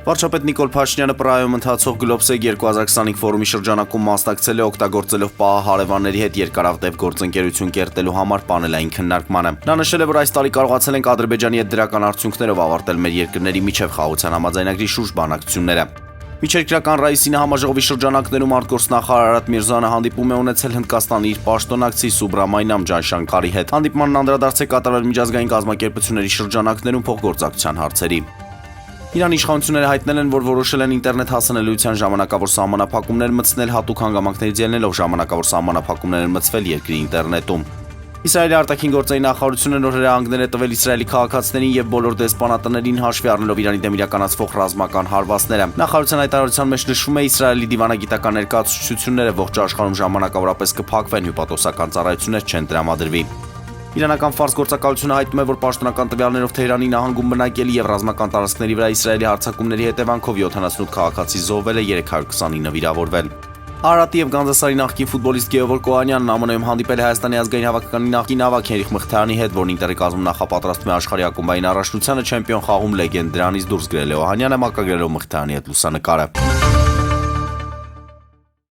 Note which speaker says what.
Speaker 1: Վարչապետ Նիկոլ Փաշինյանը Պրահայում ընթացող Գլոբսեգ 2025 ֆորումի շրջանակում մասնակցել է օգտագործելով ՊԱՀ հարևանների հետ երկարատև գործընկերություն կերտելու համար պանելային քննարկմանը։ Նա նշել է, որ այս տարի կարողացել ենք Ադրբեջանի հետ դրական արդյունքներով ավարտել մեր երկրների միջև խաղաղության համաձայնագրի շուրջ բանակցությունները։ Միջերկրական ռայիսինը համաժողովի շրջանակներում արտգործնախարար Արարատ Միրզոյանը հանդիպում է ունեցել Հնդկաստանի իր պաշտոնակցի Սուբրամայնամ Ջայշանկարի հետ։ Հանդիպմանն անդրադարձ է կատարել միջազգային կազմակերպությունների շրջանակներում փոխգործակցության հարցերի։ Իրանի իշխանությունները հայտնել են, որ որոշել են ինտերնետ հասանելիության ժամանակավոր սահմանափակումներ մտցնել հատուկ հանգամանքներից ելնելով ժամանակավոր սահմանափակումներ են մտցվել երկրի ինտերնետում։ Իսրայելի արտաքին գործերի նախարարությունը նոր հրահանգներ է տվել Իսրայելի քաղաքացիներին եւ բոլոր դեսպանատներին հաշվի առնելով Իրանի դեմ իրականացվող ռազմական հարվածները։ Նախարարության հայտարարության մեջ նշվում է Իսրայելի դիվանագիտական ներկայացուցչությունները ողջ աշխարհում ժամանակավորապես կփակվեն, հյուպատոսական ծառայություններ չեն տրամադրվի։ Իրանական ֆարս գործակալությունը հայտնում է, որ պաշտոնական տվյալներով Թեհրանի նահանգում բնակելի եւ ռազմական տարածքների վրա Իսրայելի հարձակումների հետևանքով 78 քաղաքացի զոհվել է, 329 վիրավորվել։ Արարատի եւ Գանձասարի նախկին ֆուտբոլիստ Գեորգ Կոհանյանն ԱՄՆ-ում հանդիպել է Հայաստանի ազգային հավաքականի նախկին ավագ Հենրիխ Մխիթարյանի հետ, որն Ինտերի կազմում նախապատրաստում է աշխարհի ակումբային առաջնությանը չեմպիոն խաղում լեգենդ դրանից դուրս գրել է Օհանյանը, մակագրելով Մխիթարյանի հետ լուսանկարը։